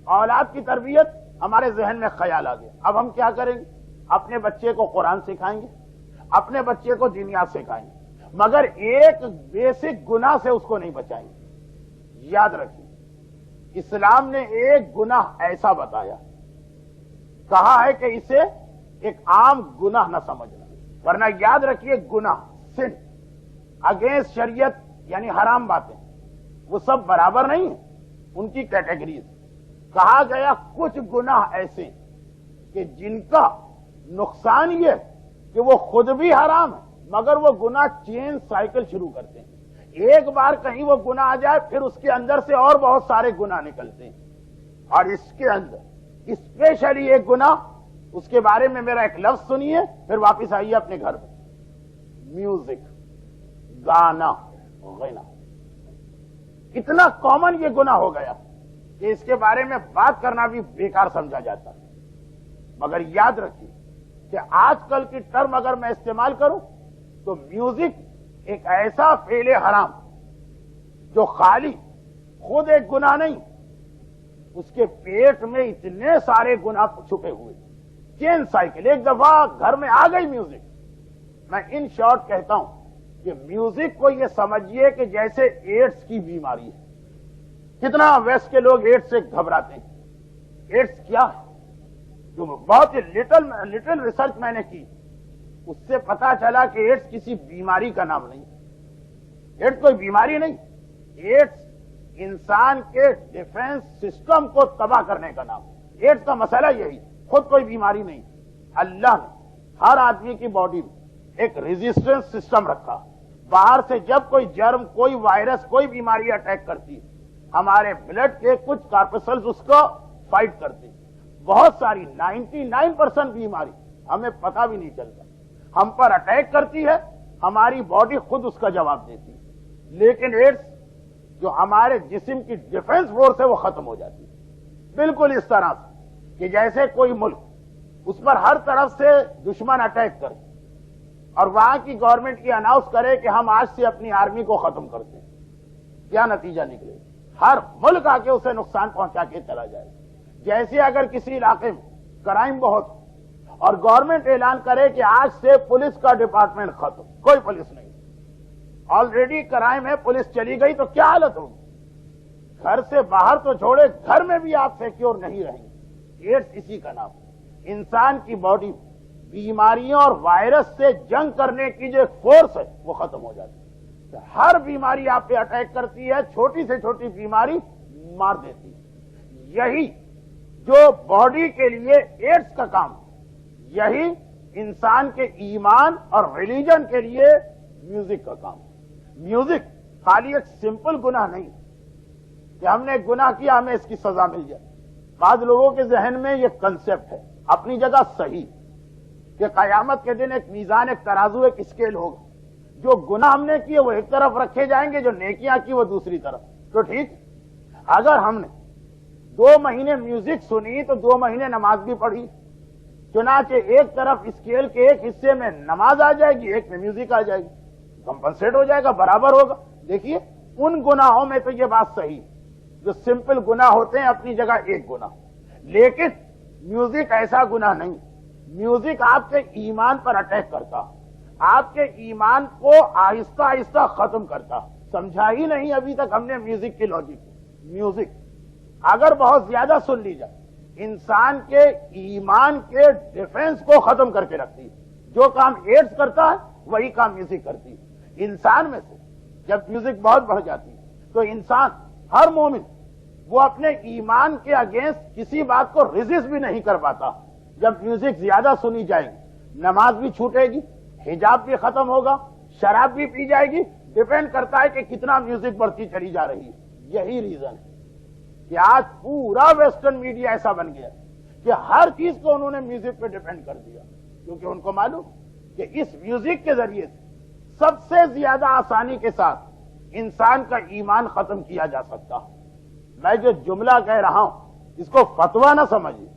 اولاد کی تربیت، ہمارے ذہن میں خیال آ گیا، اب ہم کیا کریں گے؟ اپنے بچے کو قرآن سکھائیں گے، اپنے بچے کو دینیات سکھائیں گے، مگر ایک بیسک گناہ سے اس کو نہیں بچائیں گے۔ یاد رکھیے، اسلام نے ایک گناہ ایسا بتایا، کہا ہے کہ اسے ایک عام گناہ نہ سمجھنا، ورنہ یاد رکھیے گناہ، سن اگینسٹ شریعت یعنی حرام باتیں، وہ سب برابر نہیں ہیں، ان کی کیٹیگریز۔ کہا گیا کچھ گناہ ایسے کہ جن کا نقصان یہ کہ وہ خود بھی حرام ہے، مگر وہ گناہ چین سائیکل شروع کرتے ہیں، ایک بار کہیں وہ گناہ آ جائے پھر اس کے اندر سے اور بہت سارے گناہ نکلتے ہیں۔ اور اس کے اندر اسپیشلی ایک گناہ، اس کے بارے میں میرا ایک لفظ سنیے پھر واپس آئیے اپنے گھر میں، میوزک، گانا، غنا۔ اتنا کامن یہ گناہ ہو گیا کہ اس کے بارے میں بات کرنا بھی بیکار سمجھا جاتا ہے۔ مگر یاد رکھیے کہ آج کل کی ٹرم اگر میں استعمال کروں تو میوزک ایک ایسا فعل حرام جو خالی خود ایک گناہ نہیں، اس کے پیٹ میں اتنے سارے گناہ چھپے ہوئے، چین سائیکل۔ ایک دفعہ گھر میں آ گئی میوزک، میں ان شارٹ کہتا ہوں کہ میوزک کو یہ سمجھیے کہ جیسے ایڈز کی بیماری ہے۔ کتنا ویسٹ کے لوگ ایڈز سے گھبراتے ہیں۔ ایڈز کیا ہے؟ جو بہت ہی لٹل ریسرچ میں نے کی، اس سے پتا چلا کہ ایڈز کسی بیماری کا نام نہیں، ایڈز کوئی بیماری نہیں، ایڈز انسان کے ڈیفنس سسٹم کو تباہ کرنے کا نام ہے۔ ایڈز کا مسئلہ یہی، خود کوئی بیماری نہیں۔ اللہ نے ہر آدمی کی باڈی میں ایک ریزسٹنس سسٹم رکھا، باہر سے جب کوئی جرم، کوئی وائرس، کوئی بیماری اٹیک کرتی ہے، ہمارے بلڈ کے کچھ کارپسلز اس کو فائٹ کرتے ہیں۔ بہت ساری 99% بیماری ہمیں پتہ بھی نہیں چلتا، ہم پر اٹیک کرتی ہے، ہماری باڈی خود اس کا جواب دیتی ہے۔ لیکن ایڈز جو ہمارے جسم کی ڈیفنس فورس ہے وہ ختم ہو جاتی ہے، بالکل اس طرح سے کہ جیسے کوئی ملک اس پر ہر طرف سے دشمن اٹیک کرے اور وہاں کی گورنمنٹ کی اناؤنس کرے کہ ہم آج سے اپنی آرمی کو ختم کرتے ہیں، کیا نتیجہ نکلے؟ ہر ملک آ کے اسے نقصان پہنچا کے چلا جائے۔ جیسے اگر کسی علاقے میں کرائم بہت اور گورنمنٹ اعلان کرے کہ آج سے پولیس کا ڈپارٹمنٹ ختم، کوئی پولیس نہیں، آلریڈی کرائم ہے، پولیس چلی گئی تو کیا حالت ہوگی؟ گھر سے باہر تو چھوڑے، گھر میں بھی آپ سیکیور نہیں رہیں گے۔ ایڈز اسی کا نام ہے۔ انسان کی باڈی بیماریوں اور وائرس سے جنگ کرنے کی جو فورس ہے وہ ختم ہو جاتی ہے۔ ہر بیماری آپ پہ اٹیک کرتی ہے، چھوٹی سے چھوٹی بیماری مار دیتی ہے۔ یہی جو باڈی کے لیے ایڈز کا کام، یہی انسان کے ایمان اور ریلیجن کے لیے میوزک کا کام۔ میوزک خالی ایک سمپل گناہ نہیں کہ ہم نے گناہ کیا ہمیں اس کی سزا مل جائے۔ بعض لوگوں کے ذہن میں یہ کنسپٹ ہے، اپنی جگہ صحیح، کہ قیامت کے دن ایک میزان، ایک ترازو، ایک اسکیل ہوگا، جو گناہ ہم نے کیے وہ ایک طرف رکھے جائیں گے، جو نیکیاں کی وہ دوسری طرف۔ تو ٹھیک، اگر ہم نے 2 مہینے میوزک سنی تو 2 مہینے نماز بھی پڑھی، چنانچہ ایک طرف اسکیل کے ایک حصے میں نماز آ جائے گی، ایک میں میوزک آ جائے گی، کمپنسیٹ ہو جائے گا، برابر ہوگا۔ دیکھیے ان گناہوں میں تو یہ بات صحیح، جو سمپل گناہ ہوتے ہیں اپنی جگہ ایک گناہ، لیکن میوزک ایسا گناہ نہیں۔ میوزک آپ کے ایمان پر اٹیک کرتا، آپ کے ایمان کو آہستہ آہستہ ختم کرتا۔ سمجھا ہی نہیں ابھی تک ہم نے میوزک کی لاجک۔ میوزک اگر بہت زیادہ سن لی جائے، انسان کے ایمان کے ڈیفنس کو ختم کر کے رکھتی ہے۔ جو کام ایڈز کرتا ہے وہی کام میوزک کرتی ہے۔ انسان میں سے جب میوزک بہت بڑھ جاتی ہے تو انسان، ہر مومن، وہ اپنے ایمان کے اگینسٹ کسی بات کو ریزسٹ بھی نہیں کر پاتا۔ جب میوزک زیادہ سنی جائے گی، نماز بھی چھوٹے گی، حجاب بھی ختم ہوگا، شراب بھی پی جائے گی، ڈیپینڈ کرتا ہے کہ کتنا میوزک بڑھتی چلی جا رہی ہے۔ یہی ریزن ہے کہ آج پورا ویسٹرن میڈیا ایسا بن گیا کہ ہر چیز کو انہوں نے میوزک پہ ڈیپینڈ کر دیا، کیونکہ ان کو معلوم کہ اس میوزک کے ذریعے سے سب سے زیادہ آسانی کے ساتھ انسان کا ایمان ختم کیا جا سکتا۔ میں جو جملہ کہہ رہا ہوں اس کو فتویٰ نہ سمجھیے۔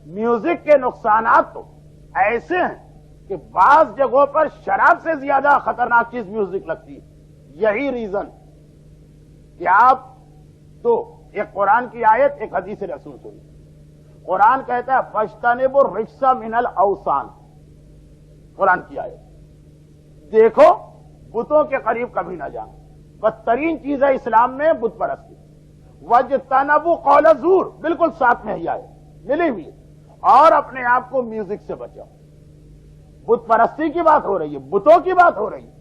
میوزک کے نقصانات تو ایسے ہیں کہ بعض جگہوں پر شراب سے زیادہ خطرناک چیز میوزک لگتی ہے۔ یہی ریزن کہ آپ تو ایک قرآن کی آیت، ایک حدیث رسول سنی. قرآن کہتا ہے فاجتنبوا الرجس من الاوثان، قرآن کی آیت. دیکھو بتوں کے قریب کبھی نہ جانا. بدترین چیز ہے اسلام میں بت پرستی. واجتنبوا قول الزور، بالکل ساتھ میں ہی آئے ملی ہوئی. اور اپنے آپ کو میوزک سے بچاؤ. بت پرستی کی بات ہو رہی ہے، بتوں کی بات ہو رہی ہے.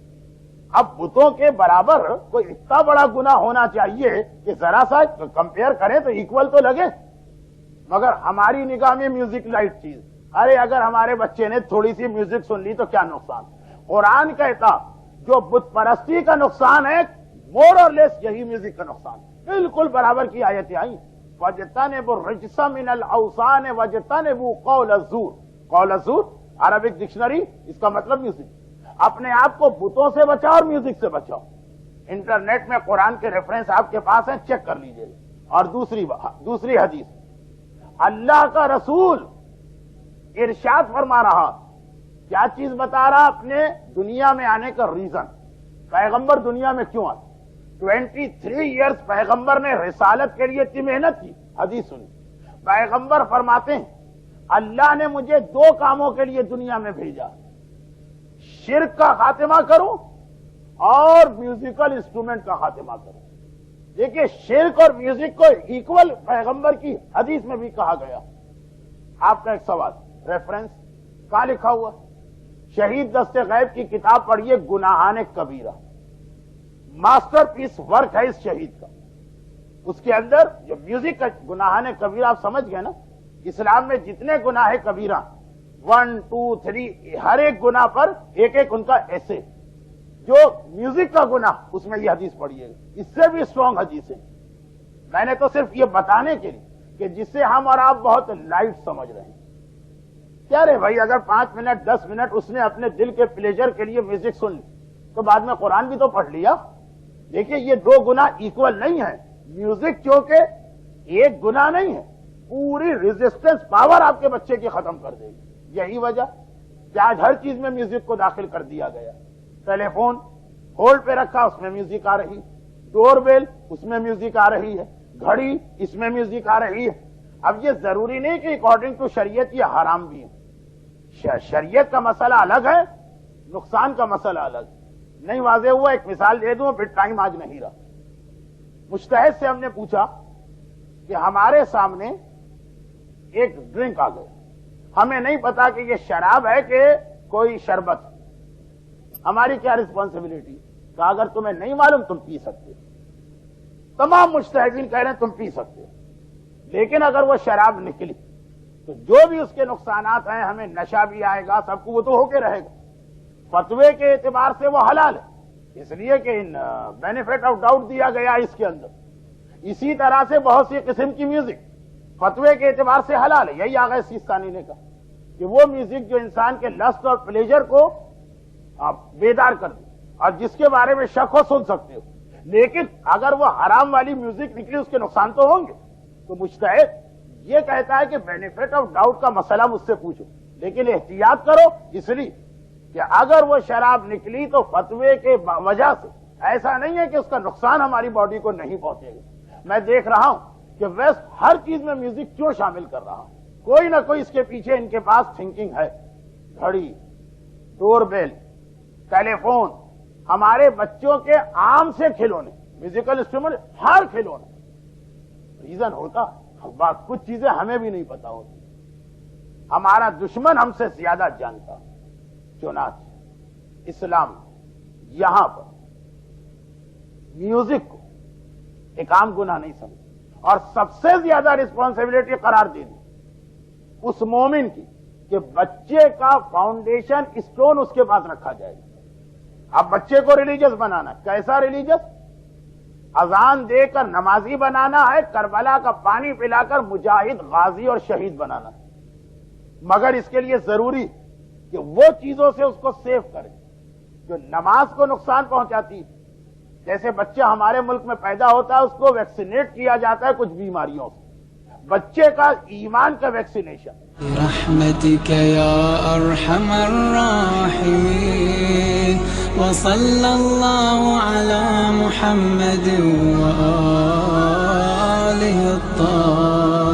اب بتوں کے برابر کوئی اتنا بڑا گناہ ہونا چاہیے کہ ذرا سا کمپیئر کریں تو ایکول تو لگے. مگر ہماری نگاہ میں میوزک لائٹ چیز. ارے اگر ہمارے بچے نے تھوڑی سی میوزک سن لی تو کیا نقصان. قرآن کہتا جو بت پرستی کا نقصان ہے مور اور لیس یہی میوزک کا نقصان. بالکل برابر کی آیتیں آئی. وَاجْتَنِبُوا الرِّجْسَ مِنَ الْأَوْثَانِ وَاجْتَنِبُوا قَوْلَ الزُّورِ. قول الزور عربک ڈکشنری، اس کا مطلب میوزک. اپنے آپ کو بتوں سے بچاؤ اور میوزک سے بچاؤ. انٹرنیٹ میں قرآن کے ریفرنس آپ کے پاس ہیں، چیک کر لیجئے. اور دوسری حدیث، اللہ کا رسول ارشاد فرما رہا. کیا چیز بتا رہا؟ اپنے دنیا میں آنے کا ریزن. پیغمبر دنیا میں کیوں آتے؟ 23 ایئرز پیغمبر نے رسالت کے لیے اتنی محنت کی. حدیث سنی، پیغمبر فرماتے ہیں اللہ نے مجھے 2 کاموں کے لیے دنیا میں بھیجا، شرک کا خاتمہ کروں اور میوزیکل انسٹرومنٹ کا خاتمہ کروں. دیکھیے شرک اور میوزک کو ایکول پیغمبر کی حدیث میں بھی کہا گیا. آپ کا ایک سوال، ریفرنس کہاں لکھا ہوا؟ شہید دست غیب کی کتاب پڑھیے، گناہان کبیرہ، ماسٹر پیس ورک ہے اس شہید کا. اس کے اندر جو میوزک کا گناہان کبیرہ، آپ سمجھ گئے نا. اسلام میں جتنے گناہ کبیرہ 1 2 3 ہر ایک گناہ پر ایک ان کا ایسے. جو میوزک کا گناہ اس میں یہ حدیث پڑھیے، اس سے بھی اسٹرانگ حدیث ہے. میں نے تو صرف یہ بتانے کے لیے کہ جسے ہم اور آپ بہت لائٹ سمجھ رہے ہیں. کیا رے بھائی، اگر 5 منٹ 10 منٹ اس نے اپنے دل کے پلیجر کے لیے میوزک سن لی تو بعد میں قرآن بھی تو پڑھ لیا. دیکھیے یہ 2 گناہ ایکول نہیں ہے. میوزک چونکہ ایک گناہ نہیں ہے، پوری ریزسٹنس پاور آپ کے بچے کی ختم کر دے گی. یہی وجہ کہ آج ہر چیز میں میوزک کو داخل کر دیا گیا. ٹیلی فون ہولڈ پہ رکھا، اس میں میوزک آ رہی. ڈور بیل، اس میں میوزک آ رہی ہے. گھڑی، اس میں میوزک آ رہی ہے. اب یہ ضروری نہیں کہ اکارڈنگ ٹو شریعت یہ حرام بھی ہے. شریعت کا مسئلہ الگ ہے، نقصان کا مسئلہ الگ. نہیں واضح ہوا؟ ایک مثال دے دوں، پھر ٹائم آج نہیں رہا. مجتہد سے ہم نے پوچھا کہ ہمارے سامنے ایک ڈرنک آ گیا، ہمیں نہیں پتا کہ یہ شراب ہے کہ کوئی شربت. ہماری کیا رسپانسبلٹی؟ کہ اگر تمہیں نہیں معلوم تم پی سکتے. تمام مجتہدین کہہ رہے ہیں تم پی سکتے. لیکن اگر وہ شراب نکلی تو جو بھی اس کے نقصانات ہیں، ہمیں نشہ بھی آئے گا، سب کو وہ تو ہو کے رہے گا. فتوے کے اعتبار سے وہ حلال ہے، اس لیے کہ بینیفٹ آف ڈاؤٹ دیا گیا اس کے اندر. اسی طرح سے بہت سی قسم کی میوزک فتوے کے اعتبار سے حلال ہے. یہی آغا سیستانی نے کہا کہ وہ میوزک جو انسان کے لسٹ اور پلیجر کو بیدار کر دے اور جس کے بارے میں شک ہو سن سکتے ہو. لیکن اگر وہ حرام والی میوزک نکلی اس کے نقصان تو ہوں گے. تو مجتہد یہ کہتا ہے کہ بینیفٹ آف ڈاؤٹ کا مسئلہ مجھ سے پوچھو، لیکن احتیاط کرو، اس لیے کہ اگر وہ شراب نکلی تو فتوے کے وجہ سے ایسا نہیں ہے کہ اس کا نقصان ہماری باڈی کو نہیں پہنچے گا. میں دیکھ رہا ہوں کہ ویسٹ ہر چیز میں میوزک کیوں شامل کر رہا ہوں. کوئی نہ کوئی اس کے پیچھے ان کے پاس تھنکنگ ہے. گھڑی، ڈور بیل، ٹیلی فون، ہمارے بچوں کے عام سے کھلونے، میوزیکل انسٹرومنٹ، ہر کھلونے. ریزن ہوتا بات، کچھ چیزیں ہمیں بھی نہیں پتا ہوتی. ہمارا دشمن ہم سے زیادہ جانتا. چنانچہ اسلام یہاں پر میوزک کو ایک عام گناہ نہیں سمجھا اور سب سے زیادہ رسپانسبلٹی قرار دے دی اس مومن کی کہ بچے کا فاؤنڈیشن اسٹون اس کے پاس رکھا جائے گا. اب بچے کو ریلیجس بنانا، کیسا ریلیجس؟ اذان دے کر نمازی بنانا ہے، کربلا کا پانی پلا کر مجاہد، غازی اور شہید بنانا ہے. مگر اس کے لیے ضروری کہ وہ چیزوں سے اس کو سیو کرے جو نماز کو نقصان پہنچاتی. جیسے بچہ ہمارے ملک میں پیدا ہوتا ہے، اس کو ویکسینیٹ کیا جاتا ہے کچھ بیماریوں سے. بچے کا ایمان کا ویکسینیشن. برحمتك يا ارحم الراحمين وصلى الله على محمد وآله صالح الطاهر